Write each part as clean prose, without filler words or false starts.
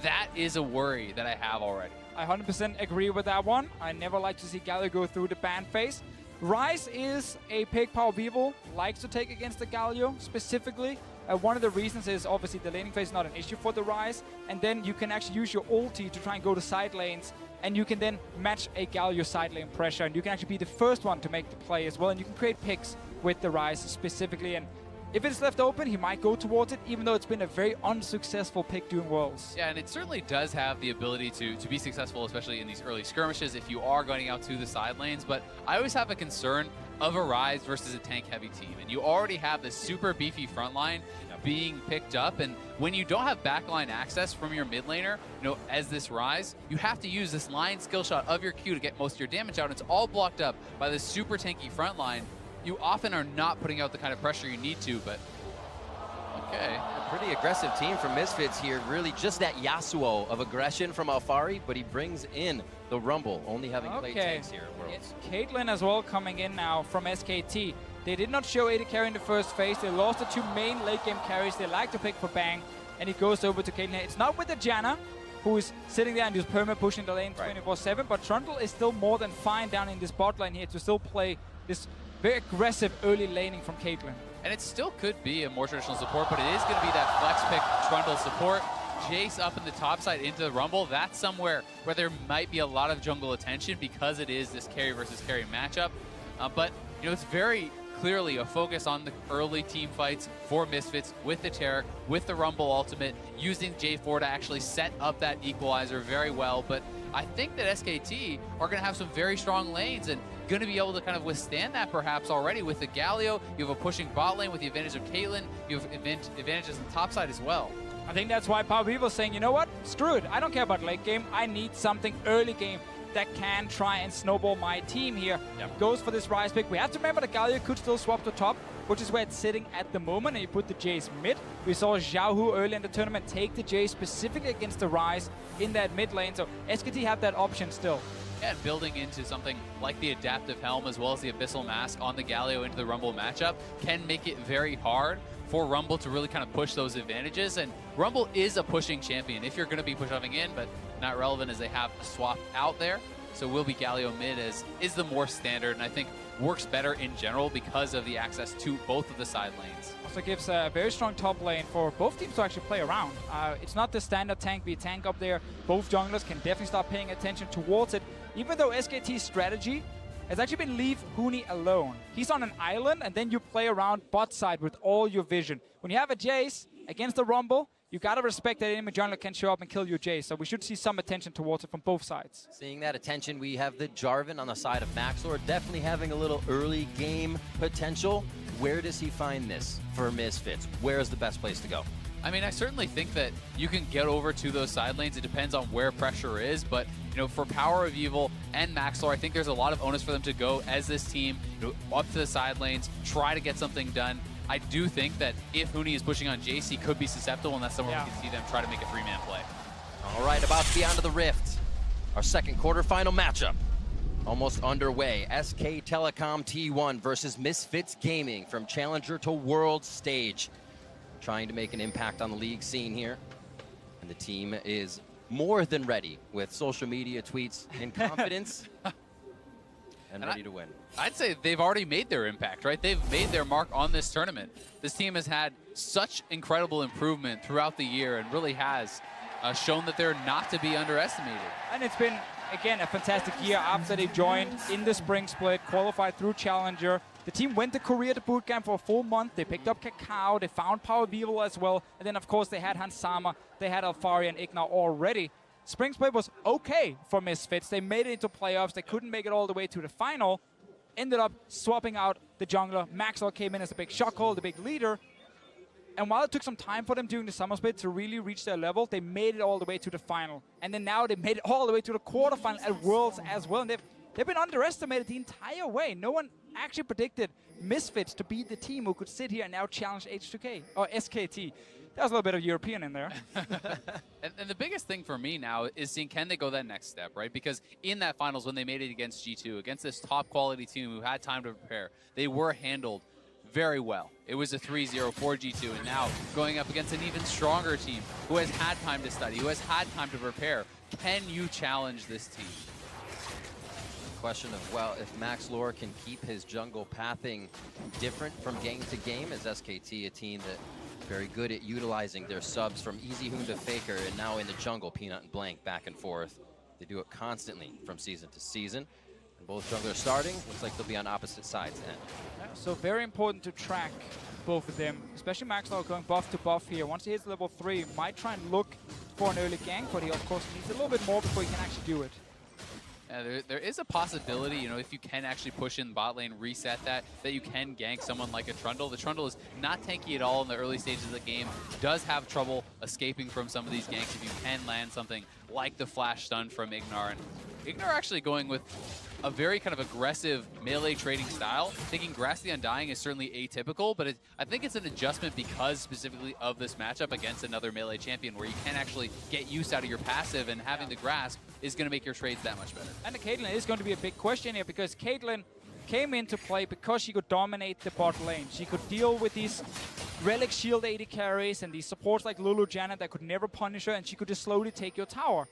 that is a worry that I have already. I 100% agree with that one. I never like to see Galio go through the ban phase. Ryze is a pick Power Vivo likes to take against the Galio specifically. One of the reasons is obviously the laning phase is not an issue for the Ryze, and then you can actually use your ulti to try and go to side lanes, and you can then match a Galio side lane pressure, and you can actually be the first one to make the play as well, and you can create picks with the Ryze specifically. And if it's left open, he might go towards it, even though it's been a very unsuccessful pick during Worlds. Yeah, and it certainly does have the ability to be successful, especially in these early skirmishes, if you are going out to the side lanes. But I always have a concern of a Ryze versus a tank-heavy team. And you already have this super beefy front line being picked up. And when you don't have backline access from your mid laner, as this Ryze, you have to use this line skill shot of your Q to get most of your damage out. It's all blocked up by this super tanky front line. You often are not putting out the kind of pressure you need to, but okay. A pretty aggressive team from Misfits here. Really just that Yasuo of aggression from Alfari, but he brings in the Rumble, only having played tanks here at Worlds. Caitlyn as well coming in now from SKT. They did not show AD carry in the first phase. They lost the two main late game carries they like to pick for Bang, and he goes over to Caitlyn. It's not with the Janna, who is sitting there and just perma pushing the lane 24/7, but Trundle is still more than fine down in this bot lane here to still play this very aggressive early laning from Caitlyn. And it still could be a more traditional support, but it is going to be that flex pick Trundle support. Jace up in the top side into the Rumble. That's somewhere where there might be a lot of jungle attention because it is this carry versus carry matchup. But it's very clearly a focus on the early team fights for Misfits with the Taric, with the Rumble ultimate, using J4 to actually set up that equalizer very well. But I think that SKT are going to have some very strong lanes and going to be able to kind of withstand that perhaps already with the Galio. You have a pushing bot lane with the advantage of Caitlyn. You have advantages on the top side as well. I think that's why Power Vivo is saying, you know what, screw it. I don't care about late game. I need something early game that can try and snowball my team here. Goes for this Ryze pick. We have to remember the Galio could still swap to top, which is where it's sitting at the moment, and you put the Jace mid. We saw Xiaohu early in the tournament take the Jace specifically against the Ryze in that mid lane, so SKT have that option still. And building into something like the Adaptive Helm as well as the Abyssal Mask on the Galio into the Rumble matchup can make it very hard for Rumble to really kind of push those advantages. And Rumble is a pushing champion if you're going to be pushing in, but not relevant as they have a swap out there. So will be Galio mid is the more standard, and I think works better in general because of the access to both of the side lanes. Also gives a very strong top lane for both teams to actually play around. It's not the standard tank be tank up there. Both junglers can definitely start paying attention towards it, even though SKT's strategy has actually been leave Huni alone. He's on an island, and then you play around bot side with all your vision. When you have a Jace against the Rumble, you gotta respect that enemy jungler can show up and kill your Jace, so we should see some attention towards it from both sides. Seeing that attention, we have the Jarvan on the side of Maxlord, definitely having a little early game potential. Where does he find this for Misfits? Where is the best place to go? I mean, I certainly think that you can get over to those side lanes. It depends on where pressure is, but for Power of Evil and Maxlor, I think there's a lot of onus for them to go as this team, up to the side lanes, try to get something done. I do think that if Huni is pushing on Jace, he could be susceptible, and that's somewhere we can see them try to make a three-man play. All right, about to be onto the Rift. Our second quarterfinal matchup almost underway. SK Telecom T1 versus Misfits Gaming from Challenger to World stage. Trying to make an impact on the league scene here. And the team is more than ready with social media tweets and confidence and ready to win. I'd say they've already made their impact, right? They've made their mark on this tournament. This team has had such incredible improvement throughout the year and really has shown that they're not to be underestimated. And it's been, again, a fantastic year after they joined in the spring split, qualified through Challenger. The team went to Korea to bootcamp for a full month. They picked up Kakao, they found Power Vivo as well, and then of course they had Hansama, they had Alfari and Igna already. Spring split was okay for Misfits. They made it into playoffs. They couldn't make it all the way to the final. Ended up swapping out the jungler. Maxwell came in as a big shock hole, the big leader. And while it took some time for them during the summer split to really reach their level, they made it all the way to the final. And then now they made it all the way to the quarterfinal at Worlds as well. And they've been underestimated the entire way. No one actually predicted Misfits to be the team who could sit here and now challenge H2K or SKT. That was a little bit of European in there. and the biggest thing for me now is seeing, can they go that next step, right? Because in that finals, when they made it against G2, against this top quality team who had time to prepare, they were handled very well. It was a 3-0 for G2, and now going up against an even stronger team who has had time to study, who has had time to prepare. Can you challenge this team? Question of, well, if Max Lore can keep his jungle pathing different from game to game, as SKT, a team that very good at utilizing their subs from Easy Hoon to Faker, and now in the jungle, Peanut and Blank back and forth. They do it constantly from season to season. And both junglers starting, looks like they'll be on opposite sides then. Yeah, so very important to track both of them, especially Max Lore going buff to buff here. Once he hits level 3, might try and look for an early gank, but he of course needs a little bit more before he can actually do it. There is a possibility, you know, if you can actually push in bot lane, reset that you can gank someone like a Trundle. The Trundle is not tanky at all in the early stages of the game, does have trouble escaping from some of these ganks if you can land something like the flash stun from Ignar. And Ignar actually going with a very kind of aggressive melee trading style. Thinking Grass the Undying is certainly atypical, but I think it's an adjustment because specifically of this matchup against another melee champion where you can actually get use out of your passive, and having the Grasp is going to make your trades that much better. And the Caitlyn is going to be a big question here, because Caitlyn came into play because she could dominate the bot lane. She could deal with these Relic Shield AD carries and these supports like Lulu Janet that could never punish her, and she could just slowly take your tower.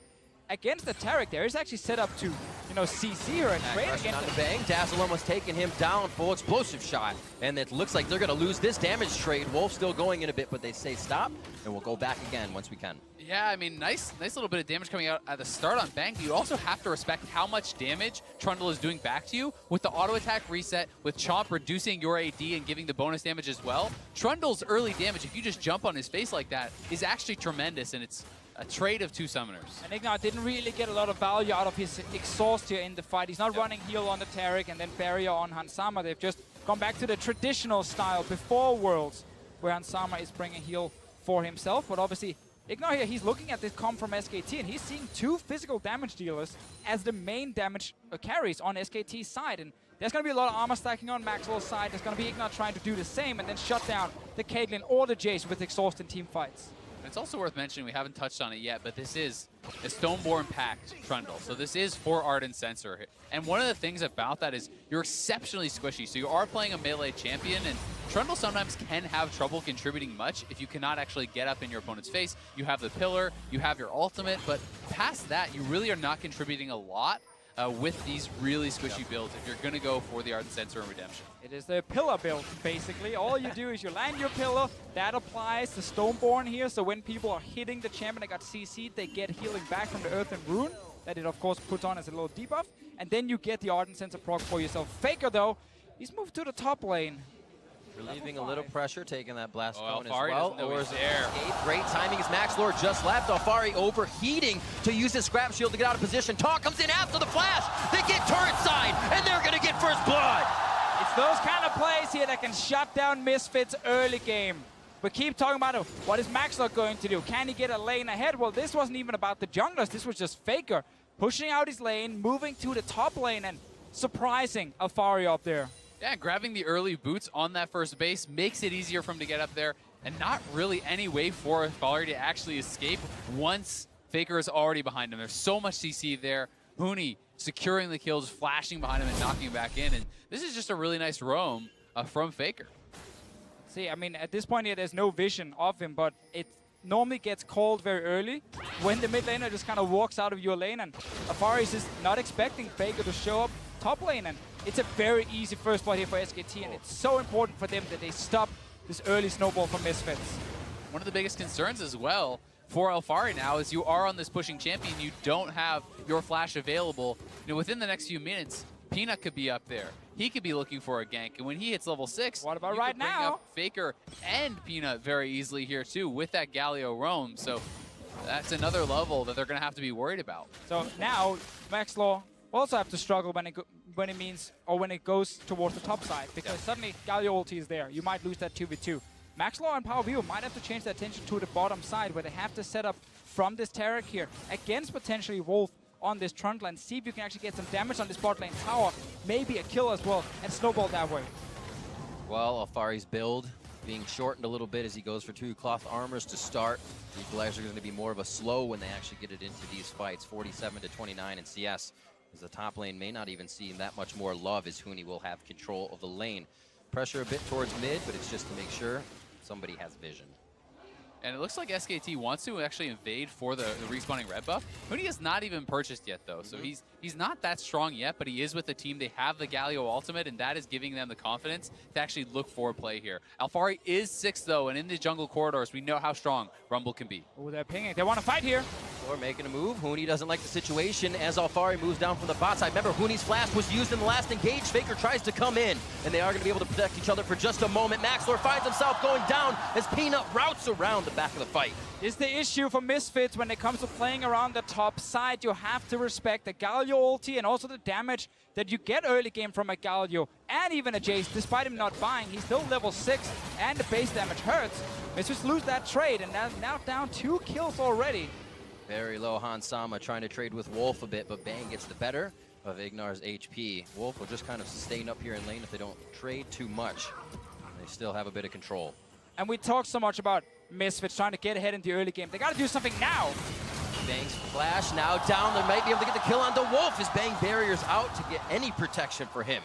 Against the Taric there, is actually set up to, you know, CC her and trade against on the bang. Dazzle almost taking him down, full explosive shot. And it looks like they're going to lose this damage trade. Wolf still going in a bit, but they say stop, and we'll go back again once we can. Yeah, I mean, nice little bit of damage coming out at the start on Bang. You also have to respect how much damage Trundle is doing back to you with the auto attack reset, with Chomp reducing your AD and giving the bonus damage as well. Trundle's early damage, if you just jump on his face like that, is actually tremendous, and it's a trade of two summoners. And Ignar didn't really get a lot of value out of his exhaust here in the fight. He's not running heal on the Taric and then barrier on Hansama. They've just gone back to the traditional style before Worlds, where Hansama is bringing heal for himself. But obviously, Ignar here, he's looking at this comp from SKT, and he's seeing two physical damage dealers as the main damage carries on SKT's side. And there's going to be a lot of armor stacking on Maxwell's side. There's going to be Ignar trying to do the same and then shut down the Caitlyn or the Jace with exhaust in team fights. It's also worth mentioning, we haven't touched on it yet, but this is a Stoneborn packed Trundle. So this is for Ardent Sensor. And one of the things about that is you're exceptionally squishy. So you are playing a melee champion, and Trundle sometimes can have trouble contributing much if you cannot actually get up in your opponent's face. You have the pillar, you have your ultimate, but past that, you really are not contributing a lot with these really squishy builds if you're going to go for the Ardent Sensor and Redemption. It is the pillar build, basically. All you do is you land your pillar, that applies to Stoneborn here, so when people are hitting the champion that got CC'd, they get healing back from the Earth and Rune, that it of course puts on as a little debuff, and then you get the Ardent Sensor proc for yourself. Faker though, he's moved to the top lane. Relieving a little pressure, taking that blast cone as Alfari well. or there. Great timing as Max Lore just left. Alfari overheating to use his scrap shield to get out of position. Talk comes in after the flash. They get turret side, and they're going to get first blood. It's those kind of plays here that can shut down Misfits early game. But keep talking about it. What is Max Lore going to do? Can he get a lane ahead? Well, this wasn't even about the junglers. This was just Faker pushing out his lane, moving to the top lane, and surprising Alfari up there. Yeah, grabbing the early boots on that first base makes it easier for him to get up there, and not really any way for Alfari to actually escape once Faker is already behind him. There's so much CC there. Huni securing the kills, flashing behind him and knocking him back in, and this is just a really nice roam from Faker. See, I mean, at this point here, there's no vision of him, but it normally gets called very early when the mid laner just kind of walks out of your lane, and Alfari is just not expecting Faker to show up top lane, and it's a very easy first blood here for SKT, and it's so important for them that they stop this early snowball from Misfits. One of the biggest concerns as well for Alfari now is you are on this pushing champion, you don't have your flash available. You know, within the next few minutes, Peanut could be up there. He could be looking for a gank, and when he hits level 6, what about you right could bring now? Up Faker and Peanut very easily here too with that Galio roam. So that's another level that they're going to have to be worried about. So now Max Lore also have to struggle when it goes towards the top side, because suddenly Galio ulti is there. You might lose that 2v2. Max Lore and Power Vivo might have to change their attention to the bottom side, where they have to set up from this Taric here against potentially Wolf on this Trundle, and see if you can actually get some damage on this bot lane tower, maybe a kill as well, and snowball that way. Well, Alfari's build being shortened a little bit as he goes for 2 cloth armors to start. The Equalizer are going to be more of a slow when they actually get it into these fights. 47-29 in CS, as the top lane may not even see that much more love, as Huni will have control of the lane. pressure a bit towards mid, but it's just to make sure somebody has vision. And it looks like SKT wants to actually invade for the respawning red buff. Huni has not even purchased yet, though, so he's not that strong yet, but he is with the team. They have the Galio ultimate, and that is giving them the confidence to actually look for a play here. Alphari is 6th, though, and in the jungle corridors, we know how strong Rumble can be. Oh, they're pinging. They want to fight here. Or making a move. Huni doesn't like the situation as Alphari moves down from the bot side. Remember, Huni's flash was used in the last engage. Faker tries to come in, and they are going to be able to protect each other for just a moment. Maxlor finds himself going down as Peanut routes around the back of the fight. Is the issue for Misfits when it comes to playing around the top side. You have to respect the Galio ulti and also the damage that you get early game from a Galio and even a Jace. Despite him not buying, he's still level 6 and the base damage hurts. Misfits lose that trade and now down 2 kills already. Very low Hans Sama trying to trade with Wolf a bit, but Bang gets the better of Ignar's HP. Wolf will just kind of sustain up here in lane if they don't trade too much. They still have a bit of control. And we talk so much about Misfits trying to get ahead in the early game. They got to do something now. Bang's flash now down. They might be able to get the kill on the Wolf as Bang barriers out to get any protection for him.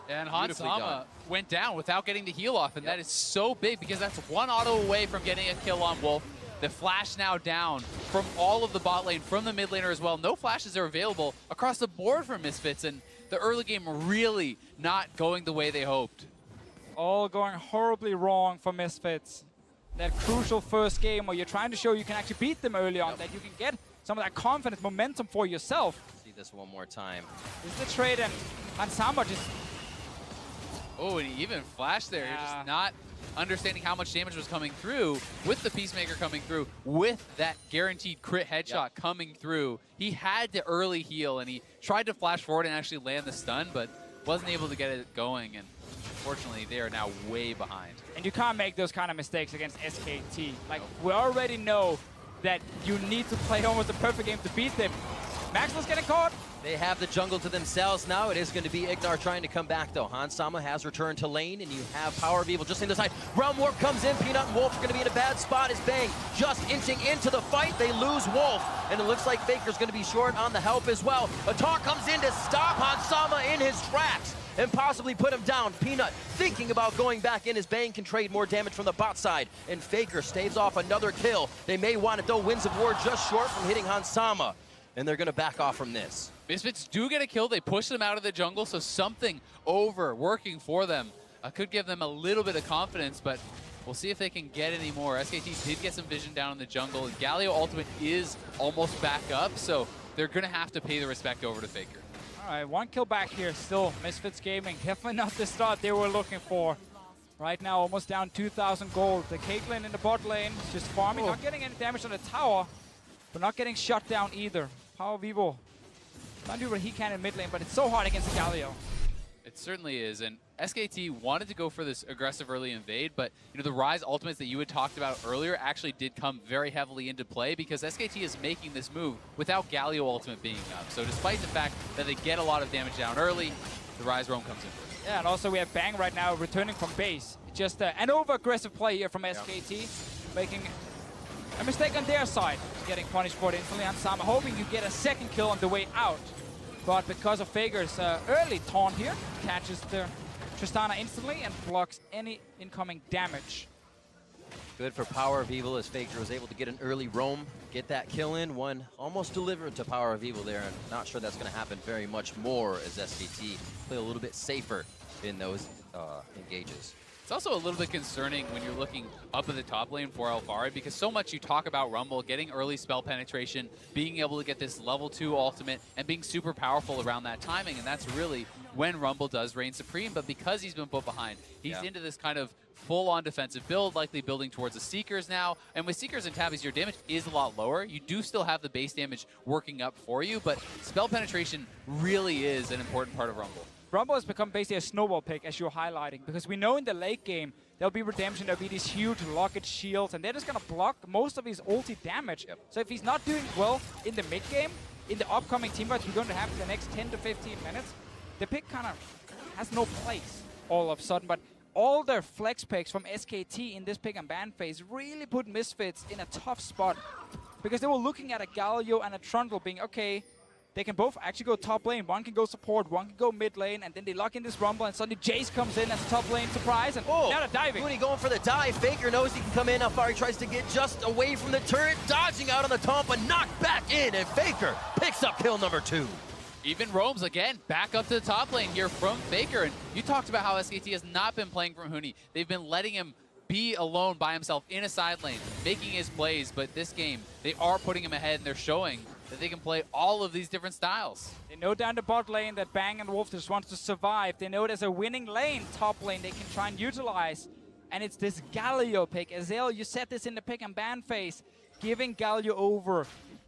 And Hans Sama went down without getting the heal off, and that is so big because that's 1 auto away from getting a kill on Wolf. The flash now down from all of the bot lane, from the mid laner as well. No flashes are available across the board for Misfits, and the early game really not going the way they hoped. All going horribly wrong for Misfits. That crucial first game where you're trying to show you can actually beat them early on, that you can get some of that confidence, momentum for yourself. See this one more time. This is the trade, and Hansama just... Oh, and he even flashed there. You're just not understanding how much damage was coming through with the Peacemaker coming through, with that guaranteed crit headshot coming through. He had to early heal, and he tried to flash forward and actually land the stun, but wasn't able to get it going, and unfortunately, they are now way behind. And you can't make those kind of mistakes against SKT. Like, we already know that you need to play almost a perfect game to beat them. Maxwell's getting caught. They have the jungle to themselves now. It is going to be Ignar trying to come back, though. Hans Sama has returned to lane, and you have Power of Evil just in the side. Realm Warp comes in. Peanut and Wolf are going to be in a bad spot as Bang just inching into the fight. They lose Wolf, and it looks like Faker's going to be short on the help as well. Atar comes in to stop Hans Sama in his tracks and possibly put him down. Peanut thinking about going back in as Bang can trade more damage from the bot side, and Faker staves off another kill. They may want it, though. Winds of War just short from hitting Hans Sama, and they're going to back off from this. Misfits do get a kill. They push them out of the jungle, so something over working for them could give them a little bit of confidence, but we'll see if they can get any more. SKT did get some vision down in the jungle. Galio ultimate is almost back up, so they're going to have to pay the respect over to Faker. All right, 1 kill back here still. Misfits Gaming, definitely not the start they were looking for. Right now, almost down 2,000 gold. The Caitlyn in the bot lane is just farming, not getting any damage on the tower, but not getting shut down either. Power Vivo trying to do what he can in mid lane, but it's so hard against the Galio. It certainly is, and SKT wanted to go for this aggressive early invade, but the Ryze ultimates that you had talked about earlier actually did come very heavily into play because SKT is making this move without Galio ultimate being up. So despite the fact that they get a lot of damage down early, the Ryze roam comes in first. Yeah, and also we have Bang right now returning from base. Just an over-aggressive play here from SKT, making a mistake on their side, getting punished for it instantly. And Sama hoping you get a second kill on the way out. But because of Faker's early taunt here, catches the Tristana instantly and blocks any incoming damage. Good for Power of Evil as Faker was able to get an early roam, get that kill in. One almost delivered to Power of Evil there, and not sure that's going to happen very much more as SKT play a little bit safer in those engages. It's also a little bit concerning when you're looking up at the top lane for Alphari because so much you talk about Rumble, getting early spell penetration, being able to get this level 2 ultimate, and being super powerful around that timing, and that's really when Rumble does reign supreme. But because he's been put behind, he's into this kind of full-on defensive build, likely building towards the Seekers now. And with Seekers and Tabbies, your damage is a lot lower. You do still have the base damage working up for you, but spell penetration really is an important part of Rumble. Rumble has become basically a snowball pick, as you're highlighting, because we know in the late game, there'll be redemption, there'll be these huge locket shields, and they're just going to block most of his ulti damage. So if he's not doing well in the mid game, in the upcoming team fights we're going to have in the next 10 to 15 minutes, the pick kind of has no place all of a sudden. But all their flex picks from SKT in this pick and ban phase really put Misfits in a tough spot, because they were looking at a Galio and a Trundle being, okay, They can both actually go top lane. One can go support, one can go mid lane, and then they lock in this rumble, and suddenly Jace comes in as a top lane surprise, and now they're diving. Huni going for the dive. Faker knows he can come in. Alfari tries to get just away from the turret, dodging out on the taunt, but knocked back in, and Faker picks up kill number 2. Even roams again, back up to the top lane here from Faker. And you talked about how SKT has not been playing from Huni. They've been letting him be alone by himself in a side lane, making his plays. But this game, they are putting him ahead, and they're showing that they can play all of these different styles. They know down the bot lane that Bang and Wolf just wants to survive. They know there's a winning lane, top lane, they can try and utilize. And it's this Galio pick. Azael, you said this in the pick and ban phase. Giving Galio over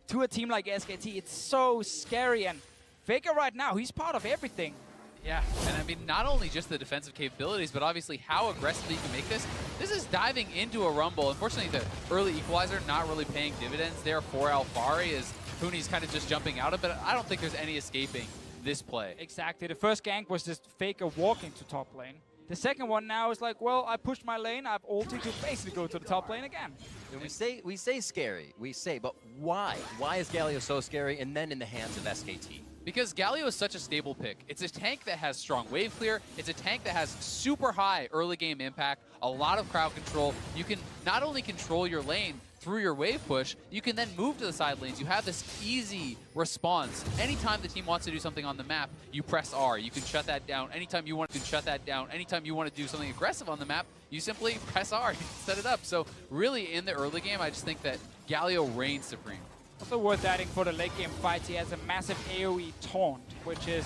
to a team like SKT, it's so scary. And Faker right now, he's part of everything. Yeah, and I mean, not only just the defensive capabilities, but obviously how aggressively you can make this. This is diving into a rumble. Unfortunately, the early equalizer not really paying dividends there for Alfari, as Huni's kind of just jumping out of it. I don't think there's any escaping this play. Exactly. The first gank was just Faker walking to top lane. The second one now is like, well, I pushed my lane, I've ulted to basically go to the top lane again. And we say scary, but why? Why is Galio so scary, and then in the hands of SKT? Because Galio is such a stable pick. It's a tank that has strong wave clear. It's a tank that has super high early game impact, a lot of crowd control. You can not only control your lane through your wave push, you can then move to the side lanes. You have this easy response. Anytime the team wants to do something on the map, you press R. You can shut that down. Anytime you want to shut that down. Anytime you want to do something aggressive on the map, you simply press R. You can set it up. So really in the early game, I just think that Galio reigns supreme. Also worth adding for the late game fights, he has a massive AoE taunt, which is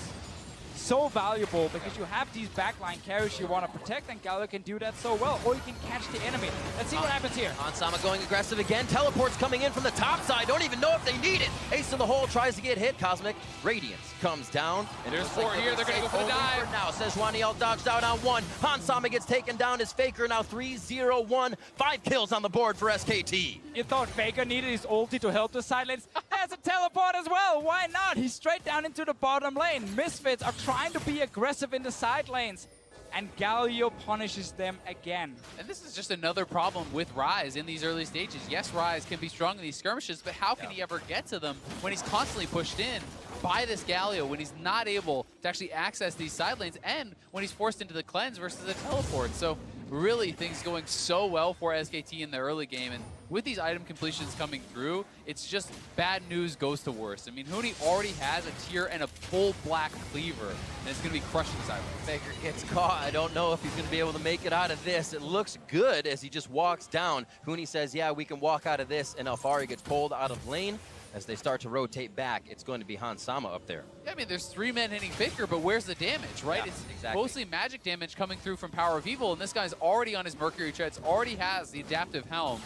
so valuable because you have these backline carries you want to protect, and Galio can do that so well, or you can catch the enemy. Let's see what happens here. Hansama going aggressive again. Teleports coming in from the top side. Don't even know if they need it. Ace in the hole tries to get hit. Cosmic Radiance comes down. And there's 4 here. They're going to go for the dive. For now, Sejuani all dodged out on 1. Hansama gets taken down as Faker. Now 3-0-1. 5 kills on the board for SKT. You thought Faker needed his ulti to help the side lanes? There's a teleport as well. Why not? He's straight down into the bottom lane. Misfits are trying to be aggressive in the side lanes, and Galio punishes them again. And this is just another problem with Ryze in these early stages. Yes, Ryze can be strong in these skirmishes, but how can he ever get to them when he's constantly pushed in by this Galio, when he's not able to actually access these side lanes, and when he's forced into the cleanse versus the teleport? So really things going so well for SKT in the early game, and with these item completions coming through, it's just bad news goes to worse. I mean, Huni already has a tier and a full black cleaver, and it's going to be crushing side lanes. Faker gets caught. I don't know if he's going to be able to make it out of this. It looks good as he just walks down. Huni says, yeah, we can walk out of this, and Alfari gets pulled out of lane. As they start to rotate back, it's going to be Hansama up there. Yeah, I mean, there's 3 men hitting Faker, but where's the damage, right? Yeah, it's exactly. Mostly magic damage coming through from Power of Evil, and this guy's already on his Mercury Treads, already has the adaptive helm.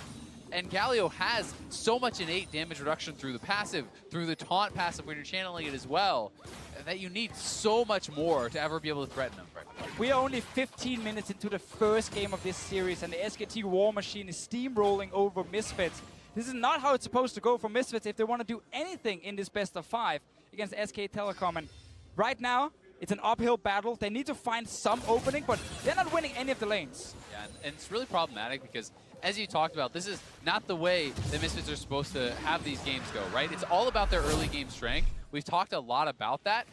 And Galio has so much innate damage reduction through the passive, through the taunt passive when you're channeling it as well, that you need so much more to ever be able to threaten him. We are only 15 minutes into the first game of this series, and the SKT War Machine is steamrolling over Misfits. This is not how it's supposed to go for Misfits if they want to do anything in this best of 5 against SK Telecom. And right now, it's an uphill battle. They need to find some opening, but they're not winning any of the lanes. Yeah, and it's really problematic because, as you talked about, this is not the way the Misfits are supposed to have these games go, right? It's all about their early game strength. We've talked a lot about that.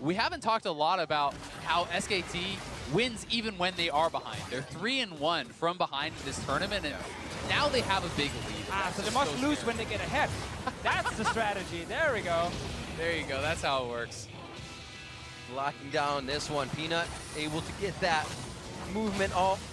We haven't talked a lot about how SKT wins even when they are behind. They're 3-1 from behind in this tournament, and now they have a big lead. So they must lose when they get ahead. That's the strategy. There we go. There you go. That's how it works. Locking down this one. Peanut able to get that movement off.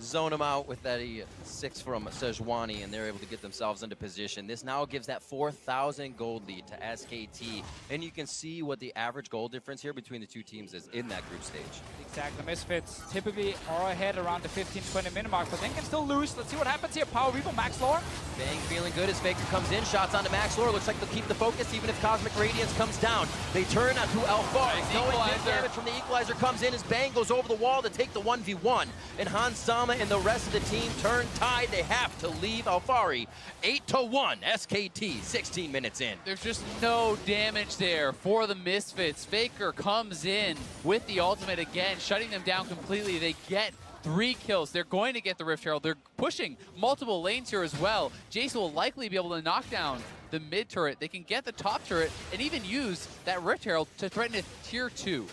Zone them out with that 6 from Sejuani, and they're able to get themselves into position. This now gives that 4,000 gold lead to SKT, and you can see what the average gold difference here between the two teams is in that group stage. Exactly. Misfits typically are ahead around the 15-20 minute mark, but then can still lose. Let's see what happens here. Power Reaper, Max Lore. Bang feeling good as Faker comes in. Shots onto Max Lore. Looks like they'll keep the focus even if Cosmic Radiance comes down. They turn out to Alfari. Knowing big damage from the Equalizer comes in as Bang goes over the wall to take the 1v1. And Hansama and the rest of the team turn tide. They have to leave Alfari 8-1. SKT 16 minutes in. There's just no damage there for the Misfits. Faker comes in with the ultimate again, shutting them down completely. They get 3 kills. They're going to get the Rift Herald. They're pushing multiple lanes here as well. Jace will likely be able to knock down the mid turret, they can get the top turret and even use that Rift Herald to threaten a tier 2.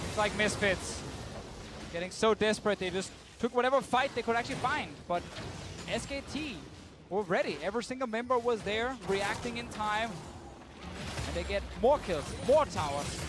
It's like Misfits getting so desperate, they just took whatever fight they could actually find. But SKT were ready. Every single member was there, reacting in time. And they get more kills, more towers.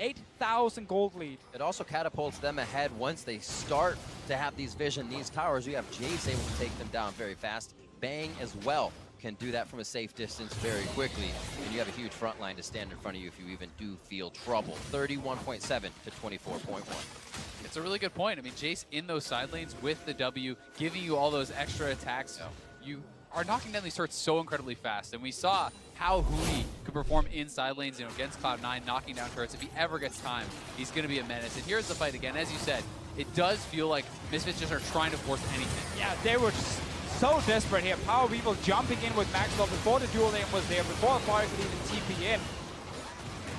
8,000 gold lead. It also catapults them ahead once they start to have these vision, these towers. You have Jace able to take them down very fast. Bang as well can do that from a safe distance very quickly. And you have a huge front line to stand in front of you if you even do feel trouble. 31.7 to 24.1. It's a really good point. I mean, Jace in those side lanes with the W, giving you all those extra attacks. You are knocking down these turrets so incredibly fast. And we saw how Huni could perform in side lanes, against Cloud9, knocking down turrets. If he ever gets time, he's going to be a menace. And here's the fight again. As you said, it does feel like Misfits just are trying to force anything. Yeah, they were just so desperate here. Power Weevil jumping in with Maxwell before the dual lane was there, before the fire could even TP in.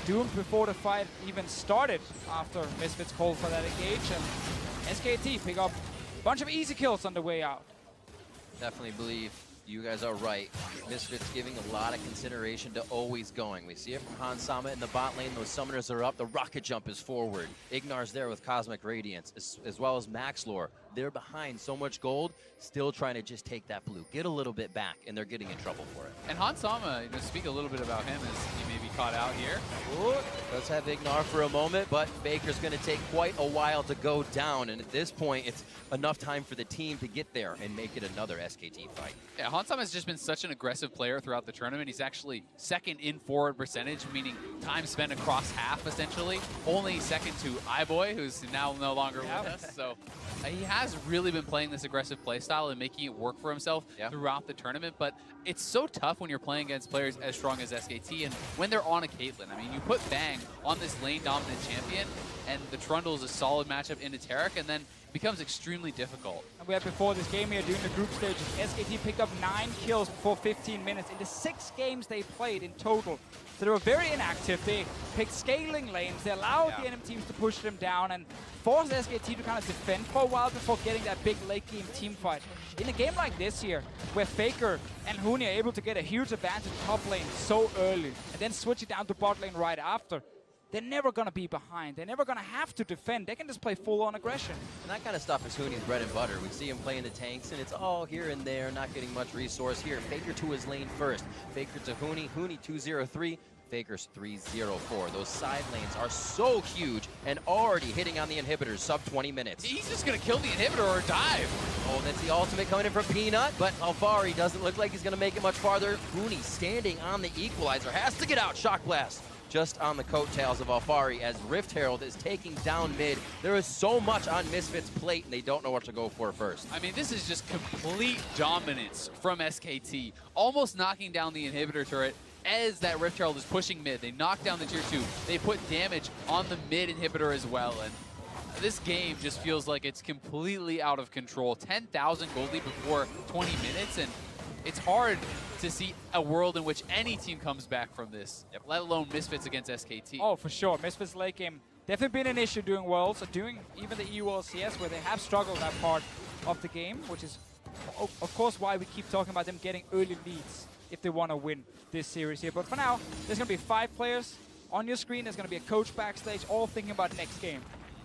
Doomed before the fight even started after Misfits called for that engage. And SKT pick up a bunch of easy kills on the way out. Definitely believe you guys are right. Misfits giving a lot of consideration to always going. We see it from Han Sama in the bot lane. Those summoners are up. The rocket jump is forward. Ignar's there with Cosmic Radiance, as well as Maxlore. They're behind so much gold, still trying to just take that blue, get a little bit back, and they're getting in trouble for it. And Han Sama, speak a little bit about him as he may be caught out here. Ooh, let's have Ignar for a moment, but Faker's going to take quite a while to go down, and at this point, it's enough time for the team to get there and make it another SKT fight. Yeah, Han Sama has just been such an aggressive player throughout the tournament. He's actually second in forward percentage, meaning time spent across half, essentially. Only second to iBoy, who's now no longer with us. So he has really been playing this aggressive play style and making it work for himself throughout the tournament. But it's so tough when you're playing against players as strong as SKT and when they're on a Caitlyn. I mean, you put Bang on this lane-dominant champion, and the Trundle is a solid matchup into Taric, and then it becomes extremely difficult. And we had before this game here during the group stages, SKT picked up 9 kills before 15 minutes in the 6 games they played in total. So they were very inactive. They picked scaling lanes. They allowed the enemy teams to push them down and forced SKT to kind of defend for a while before getting that big late game team fight. In a game like this here, where Faker and Huni are able to get a huge advantage top lane so early and then switch it down to bot lane right after, they're never going to be behind. They're never going to have to defend. They can just play full-on aggression. And that kind of stuff is Huni's bread and butter. We see him playing the tanks, and it's all here and there, not getting much resource. Here, Faker to his lane first. Faker to Huni. Huni 2-0-3. Faker's 3-0-4. Those side lanes are so huge and already hitting on the inhibitors, sub 20 minutes. He's just going to kill the inhibitor or dive. Oh, that's the ultimate coming in from Peanut, but Alfari doesn't look like he's going to make it much farther. Huni standing on the equalizer, has to get out. Shock Blast just on the coattails of Alfari as Rift Herald is taking down mid. There is so much on Misfits' plate, and they don't know what to go for first. I mean, this is just complete dominance from SKT, almost knocking down the inhibitor turret as that Rift Herald is pushing mid. They knock down the tier 2. They put damage on the mid inhibitor as well, and this game just feels like it's completely out of control. 10,000 gold lead before 20 minutes, and it's hard to see a world in which any team comes back from this, let alone Misfits against SKT. Oh, for sure. Misfits late game definitely been an issue doing Worlds, so doing even the EU LCS where they have struggled that part of the game, which is, of course, why we keep talking about them getting early leads if they want to win this series here. But for now, there's going to be 5 players on your screen. There's going to be a coach backstage, all thinking about next game.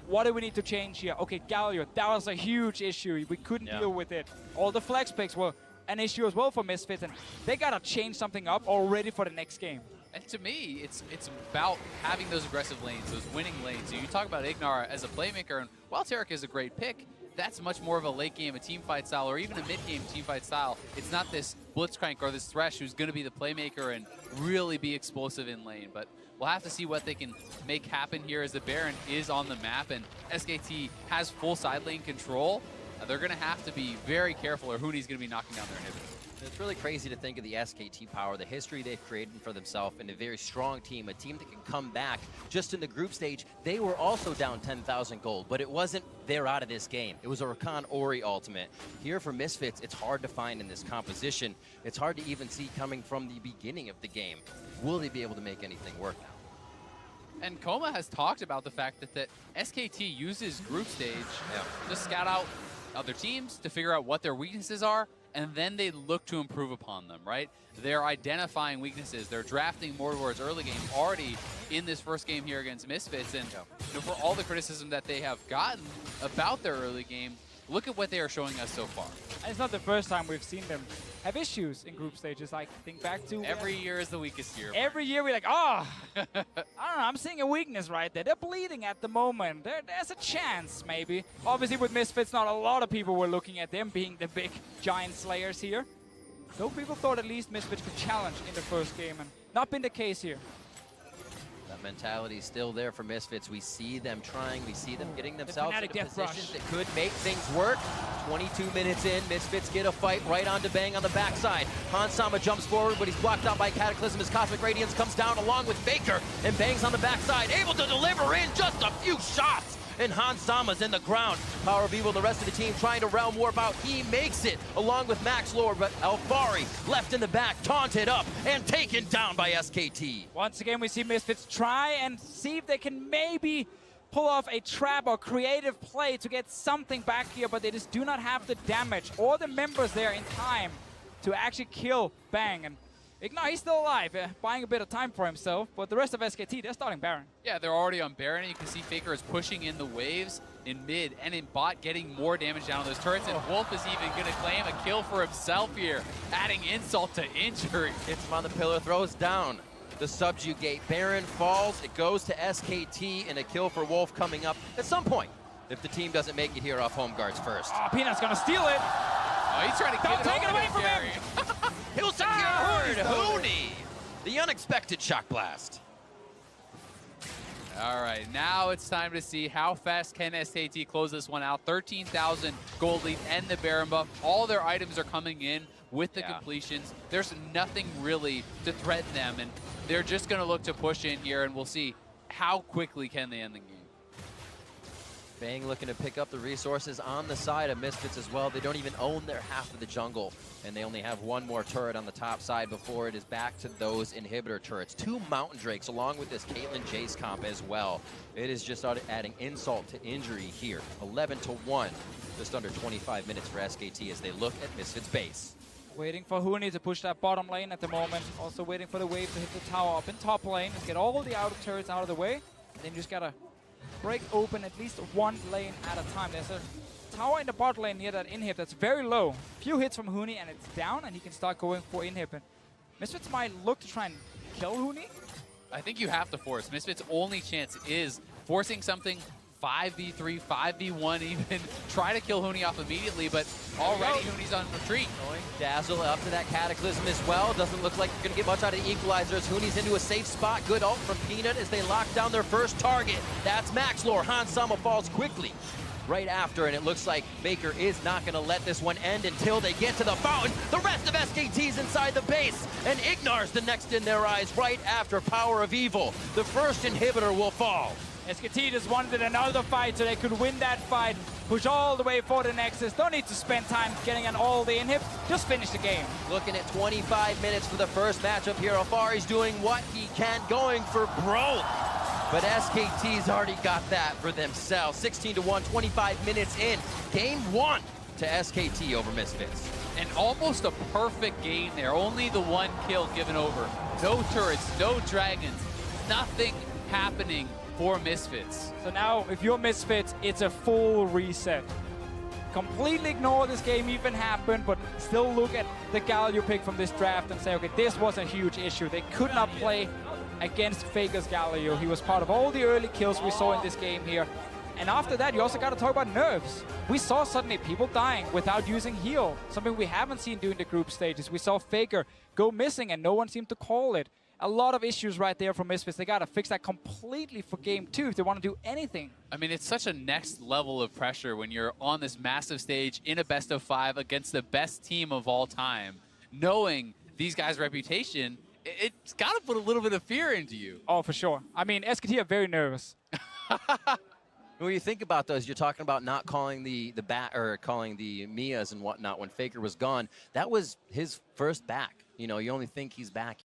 What do we need to change here? Okay, Galio, that was a huge issue. We couldn't deal with it. All the flex picks were an issue as well for Misfits, and they got to change something up already for the next game. And to me, it's about having those aggressive lanes, those winning lanes. So you talk about Ignar as a playmaker, and while Taric is a great pick, that's much more of a late game, a team fight style, or even a mid game team fight style. It's not this Blitzcrank or this Thresh who's going to be the playmaker and really be explosive in lane. But we'll have to see what they can make happen here as the Baron is on the map and SKT has full side lane control. They're going to have to be very careful, or Huni's going to be knocking down their inhibitor. It's really crazy to think of the SKT power, the history they've created for themselves, and a very strong team, a team that can come back. Just in the group stage, they were also down 10,000 gold, but it wasn't they're out of this game. It was a Rakan Ori ultimate. Here for Misfits, it's hard to find in this composition. It's hard to even see coming from the beginning of the game. Will they be able to make anything work now? And Koma has talked about the fact that SKT uses group stage to scout out other teams, to figure out what their weaknesses are, and then they look to improve upon them, right? They're identifying weaknesses. They're drafting more towards early game already in this first game here against Misfits. And for all the criticism that they have gotten about their early game, look at what they are showing us so far. And it's not the first time we've seen them have issues in group stages. Like, think back to... Every year is the weakest year. Every year we're like, oh, I don't know, I'm seeing a weakness right there. They're bleeding at the moment. There's a chance, maybe. Obviously, with Misfits, not a lot of people were looking at them being the big giant slayers here. Though people thought at least Misfits could challenge in the first game, and not been the case here. That mentality is still there for Misfits. We see them trying. We see them getting themselves into positions that could make things work. 22 minutes in, Misfits get a fight right on to Bang on the backside. Hansama jumps forward, but he's blocked out by Cataclysm as Cosmic Radiance comes down along with Faker, and Bang's on the backside, able to deliver in just a few shots. And Hansama's in the ground. Power of Evil, the rest of the team trying to realm warp out. He makes it along with Max Lord, but Alfari left in the back, taunted up and taken down by SKT. Once again, we see Misfits try and see if they can maybe pull off a trap or creative play to get something back here, but they just do not have the damage or the members there in time to actually kill Bang. And Ignar, he's still alive, buying a bit of time for himself, but the rest of SKT, they're starting Baron. Yeah, they're already on Baron, and you can see Faker is pushing in the waves in mid and in bot, getting more damage down on those turrets, and Wolf is even going to claim a kill for himself here, adding insult to injury. Hits him on the pillar, throws down the subjugate. Baron falls, it goes to SKT, and a kill for Wolf coming up at some point, if the team doesn't make it here off home guards first. Oh, Peanut's going to steal it. Oh, he's trying to Don't take it away from him. He'll secured Hooney. The unexpected shock blast. All right, now it's time to see how fast can SKT close this one out. 13,000 gold lead and the Baron buff. All their items are coming in with the completions. There's nothing really to threaten them, and they're just going to look to push in here, and we'll see how quickly can they end the game. Bang looking to pick up the resources on the side of Misfits as well. They don't even own their half of the jungle, and they only have one more turret on the top side before it is back to those inhibitor turrets. 2 Mountain Drakes along with this Caitlyn Jace comp as well. It is just adding insult to injury here. 11-1, just under 25 minutes for SKT as they look at Misfits base. Waiting for Hooney to push that bottom lane at the moment. Also waiting for the wave to hit the tower up in top lane. Just get all the outer turrets out of the way. And then you just gotta break open at least one lane at a time. There's a tower in the bot lane near that inhib that's very low. Few hits from Hooney and it's down, and he can start going for inhib. And Misfits might look to try and kill Hooney. I think you have to force. Misfits' only chance is forcing something 5v3, 5v1 even. Try to kill Hooney off immediately, but already Hooney's on retreat. Dazzle up to that Cataclysm as well. Doesn't look like you're going to get much out of the equalizers. Hooney's into a safe spot. Good ult from Peanut as they lock down their first target. That's Max Lore. Hansama falls quickly right after, and it looks like Baker is not going to let this one end until they get to the fountain. The rest of SKT's inside the base, and Ignar's the next in their eyes right after Power of Evil. The first inhibitor will fall. SKT just wanted another fight so they could win that fight, push all the way for the Nexus. Don't need to spend time getting an all the inhib, just finish the game. Looking at 25 minutes for the first matchup here. Alfari's doing what he can, going for broke. But SKT's already got that for themselves. 16-1, 25 minutes in. Game 1 to SKT over Misfits. And almost a perfect game there. Only the one kill given over. No turrets, no dragons, nothing happening for Misfits. So now, if you're Misfits, it's a full reset. Completely ignore this game even happened, but still look at the Galio pick from this draft and say, okay, this was a huge issue. They could not play against Faker's Galio. He was part of all the early kills we saw in this game here. And after that, you also got to talk about nerfs. We saw suddenly people dying without using heal, something we haven't seen during the group stages. We saw Faker go missing and no one seemed to call it. A lot of issues right there for Misfits. They got to fix that completely for game 2 if they want to do anything. I mean, it's such a next level of pressure when you're on this massive stage in a best of 5 against the best team of all time. Knowing these guys' reputation, it's got to put a little bit of fear into you. Oh, for sure. I mean, SKT are very nervous. When you think about those, you're talking about not calling the bat or calling the Mias and whatnot when Faker was gone. That was his first back. You know, you only think he's back